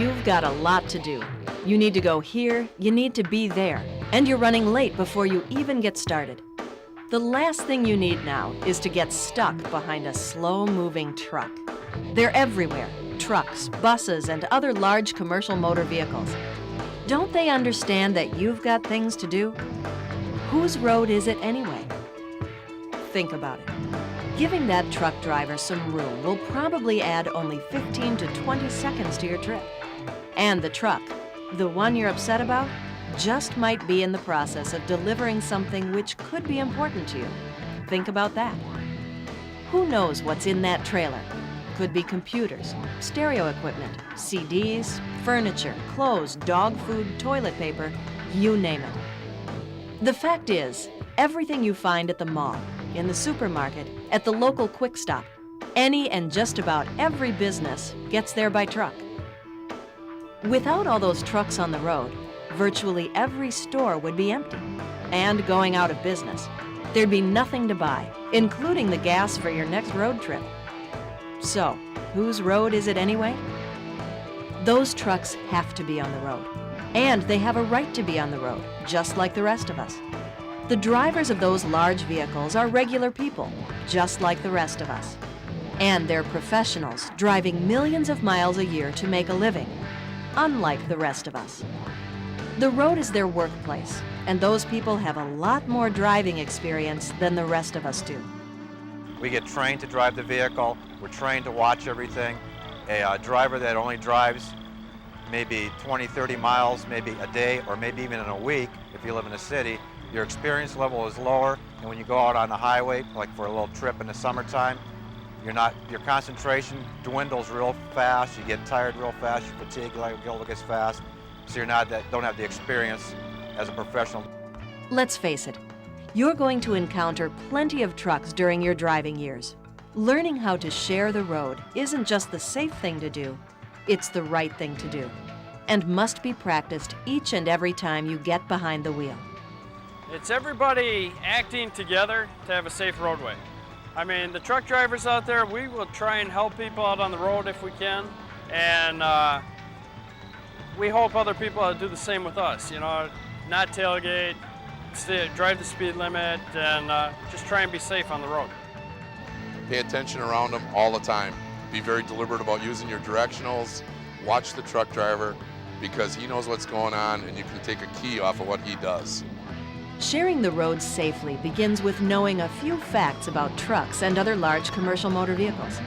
You've got a lot to do. You need to go here, you need to be there, and you're running late before you even get started. The last thing you need now is to get stuck behind a slow-moving truck. They're everywhere, trucks, buses, and other large commercial motor vehicles. Don't they understand that you've got things to do? Whose road is it anyway? Think about it. Giving that truck driver some room will probably add only 15 to 20 seconds to your trip. And the truck, the one you're upset about, just might be in the process of delivering something which could be important to you. Think about that. Who knows what's in that trailer? Could be computers, stereo equipment, CDs, furniture, clothes, dog food, toilet paper, you name it. The fact is, everything you find at the mall, in the supermarket, at the local Quick Stop, any and just about every business gets there by truck. Without all those trucks on the road, virtually every store would be empty and going out of business. There'd be nothing to buy, including the gas for your next road trip. So, whose road is it anyway? Those trucks have to be on the road, and they have a right to be on the road, just like the rest of us. The drivers of those large vehicles are regular people, just like the rest of us. And they're professionals driving millions of miles a year to make a living, unlike the rest of us. The road is their workplace, and those people have a lot more driving experience than the rest of us do. We get trained to drive the vehicle. We're trained to watch everything. A driver that only drives maybe 20, 30 miles, maybe a day, or maybe even in a week, if you live in a city, your experience level is lower. And when you go out on the highway, like for a little trip in the summertime, your concentration dwindles real fast. You get tired real fast. Your fatigue level gets fast. So don't have the experience as a professional. Let's face it, you're going to encounter plenty of trucks during your driving years. Learning how to share the road isn't just the safe thing to do, it's the right thing to do, and must be practiced each and every time you get behind the wheel. It's everybody acting together to have a safe roadway. I mean, the truck drivers out there, we will try and help people out on the road if we can, and we hope other people do the same with us. Not tailgate, drive the speed limit, and just try and be safe on the road. Pay attention around them all the time. Be very deliberate about using your directionals. Watch the truck driver because he knows what's going on and you can take a key off of what he does. Sharing the road safely begins with knowing a few facts about trucks and other large commercial motor vehicles.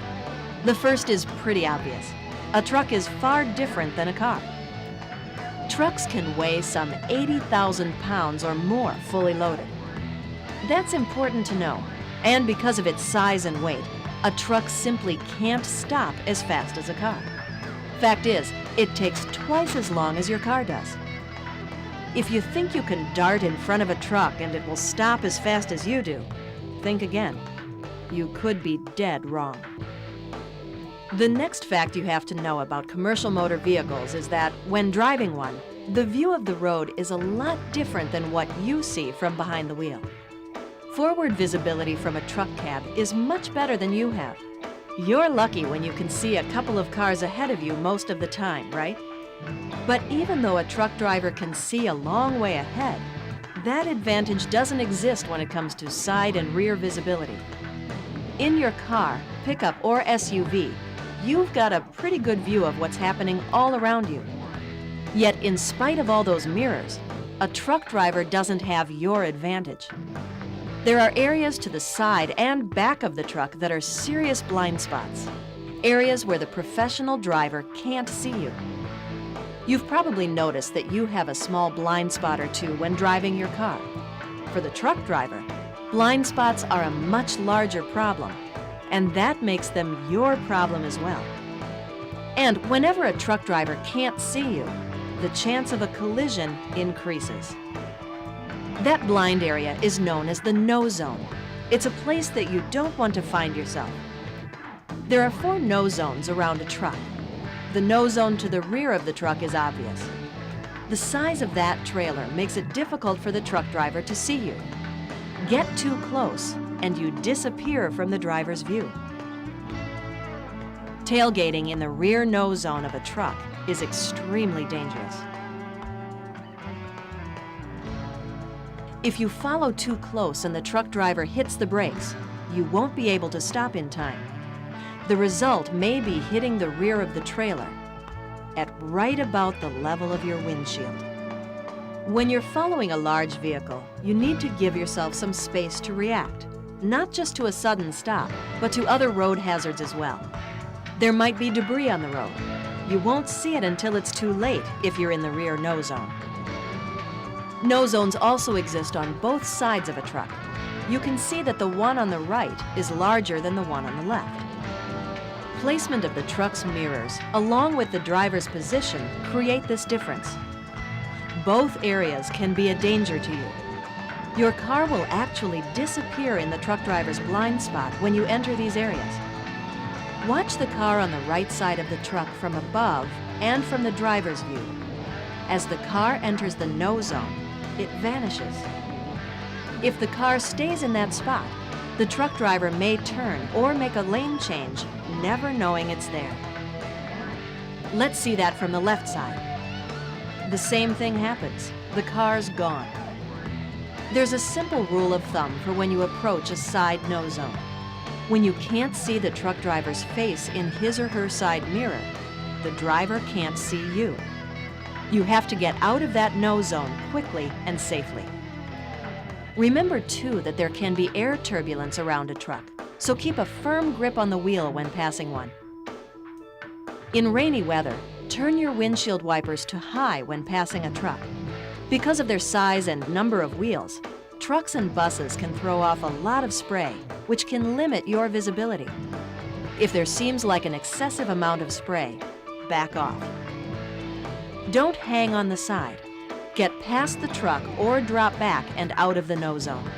The first is pretty obvious. A truck is far different than a car. Trucks can weigh some 80,000 pounds or more fully loaded. That's important to know, and because of its size and weight, a truck simply can't stop as fast as a car. Fact is, it takes twice as long as your car does. If you think you can dart in front of a truck and it will stop as fast as you do, think again. You could be dead wrong. The next fact you have to know about commercial motor vehicles is that, when driving one, the view of the road is a lot different than what you see from behind the wheel. Forward visibility from a truck cab is much better than you have. You're lucky when you can see a couple of cars ahead of you most of the time, right? But even though a truck driver can see a long way ahead, that advantage doesn't exist when it comes to side and rear visibility. In your car, pickup, or SUV, you've got a pretty good view of what's happening all around you. Yet, in spite of all those mirrors, a truck driver doesn't have your advantage. There are areas to the side and back of the truck that are serious blind spots, areas where the professional driver can't see you. You've probably noticed that you have a small blind spot or two when driving your car. For the truck driver, blind spots are a much larger problem, and that makes them your problem as well. And whenever a truck driver can't see you, the chance of a collision increases. That blind area is known as the no zone. It's a place that you don't want to find yourself. There are 4 no zones around a truck. The no zone to the rear of the truck is obvious. The size of that trailer makes it difficult for the truck driver to see you. Get too close, and you disappear from the driver's view. Tailgating in the rear no zone of a truck is extremely dangerous. If you follow too close and the truck driver hits the brakes, you won't be able to stop in time. The result may be hitting the rear of the trailer at right about the level of your windshield. When you're following a large vehicle, you need to give yourself some space to react, not just to a sudden stop, but to other road hazards as well. There might be debris on the road. You won't see it until it's too late if you're in the rear no zone. No zones also exist on both sides of a truck. You can see that the one on the right is larger than the one on the left. Placement of the truck's mirrors, along with the driver's position, create this difference. Both areas can be a danger to you. Your car will actually disappear in the truck driver's blind spot when you enter these areas. Watch the car on the right side of the truck from above and from the driver's view. As the car enters the no zone, it vanishes. If the car stays in that spot, the truck driver may turn or make a lane change, never knowing it's there. Let's see that from the left side. The same thing happens. The car's gone. There's a simple rule of thumb for when you approach a side no zone. When you can't see the truck driver's face in his or her side mirror, the driver can't see you. You have to get out of that no zone quickly and safely. Remember, too, that there can be air turbulence around a truck, so keep a firm grip on the wheel when passing one. In rainy weather, turn your windshield wipers to high when passing a truck. Because of their size and number of wheels, trucks and buses can throw off a lot of spray, which can limit your visibility. If there seems like an excessive amount of spray, back off. Don't hang on the side. Get past the truck or drop back and out of the no zone.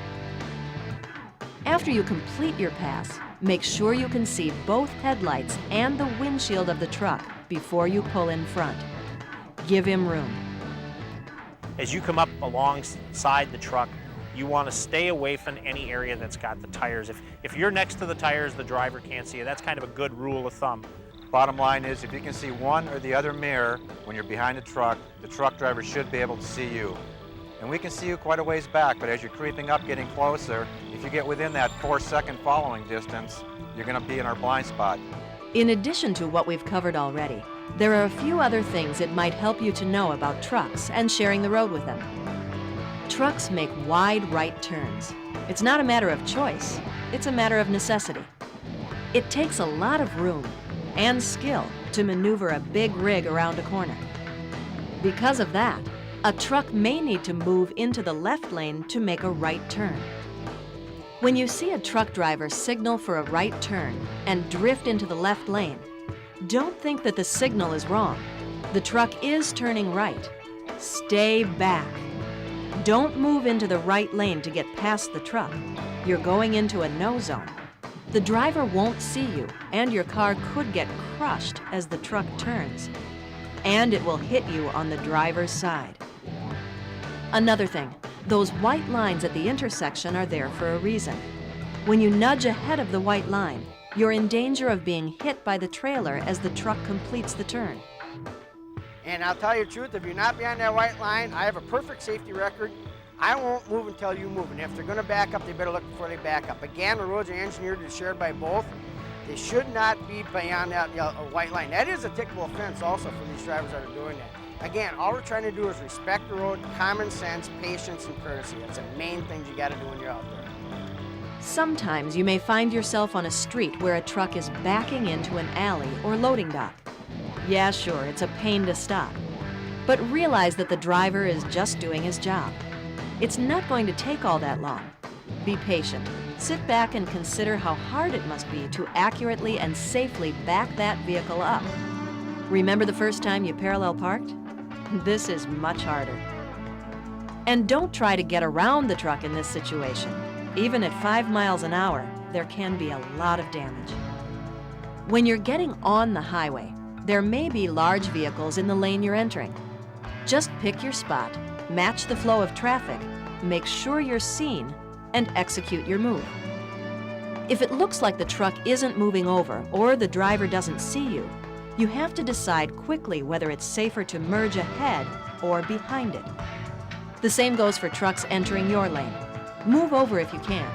After you complete your pass, make sure you can see both headlights and the windshield of the truck before you pull in front. Give him room. As you come up alongside the truck, you want to stay away from any area that's got the tires. If you're next to the tires, the driver can't see you. That's kind of a good rule of thumb. Bottom line is, if you can see one or the other mirror when you're behind the truck driver should be able to see you. And we can see you quite a ways back, but as you're creeping up, getting closer, if you get within that 4-second following distance, you're going to be in our blind spot. In addition to what we've covered already, there are a few other things it might help you to know about trucks and sharing the road with them. Trucks make wide right turns. It's not a matter of choice, it's a matter of necessity. It takes a lot of room and skill to maneuver a big rig around a corner. Because of that, a truck may need to move into the left lane to make a right turn. When you see a truck driver signal for a right turn and drift into the left lane, don't think that the signal is wrong. The truck is turning right. Stay back. Don't move into the right lane to get past the truck. You're going into a no zone. The driver won't see you, and your car could get crushed as the truck turns. And it will hit you on the driver's side. Another thing, those white lines at the intersection are there for a reason. When you nudge ahead of the white line, you're in danger of being hit by the trailer as the truck completes the turn. And I'll tell you the truth, if you're not behind that white line, I have a perfect safety record. I won't move until you move. And if they're going to back up, they better look before they back up. Again, the roads are engineered and shared by both. They should not be beyond that white line. That is a tickable offense also for these drivers that are doing that. Again, all we're trying to do is respect the road, common sense, patience, and courtesy. That's the main things you got to do when you're out there. Sometimes you may find yourself on a street where a truck is backing into an alley or loading dock. Yeah, sure, it's a pain to stop. But realize that the driver is just doing his job. It's not going to take all that long. Be patient. Sit back and consider how hard it must be to accurately and safely back that vehicle up. Remember the first time you parallel parked? This is much harder. And don't try to get around the truck in this situation. Even at 5 miles an hour, there can be a lot of damage. When you're getting on the highway, there may be large vehicles in the lane you're entering. Just pick your spot, match the flow of traffic, make sure you're seen, and execute your move. If it looks like the truck isn't moving over or the driver doesn't see you, You have to decide quickly whether it's safer to merge ahead or behind it. The same goes for trucks entering your lane. Move over if you can,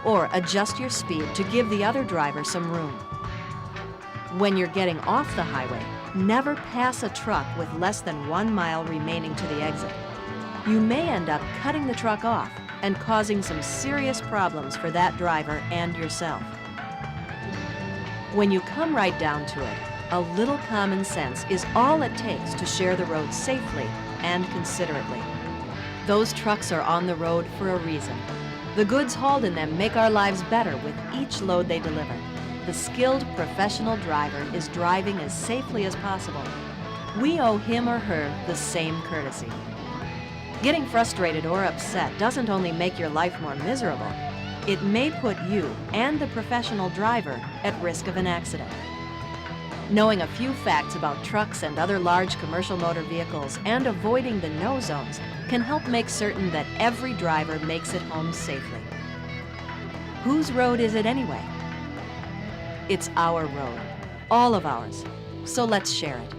or adjust your speed to give the other driver some room. When you're getting off the highway, never pass a truck with less than 1 mile remaining to the exit. You may end up cutting the truck off and causing some serious problems for that driver and yourself. When you come right down to it, a little common sense is all it takes to share the road safely and considerately. Those trucks are on the road for a reason. The goods hauled in them make our lives better with each load they deliver. The skilled professional driver is driving as safely as possible. We owe him or her the same courtesy. Getting frustrated or upset doesn't only make your life more miserable, it may put you and the professional driver at risk of an accident. Knowing a few facts about trucks and other large commercial motor vehicles and avoiding the no zones can help make certain that every driver makes it home safely. Whose road is it anyway? It's our road, all of ours, so let's share it.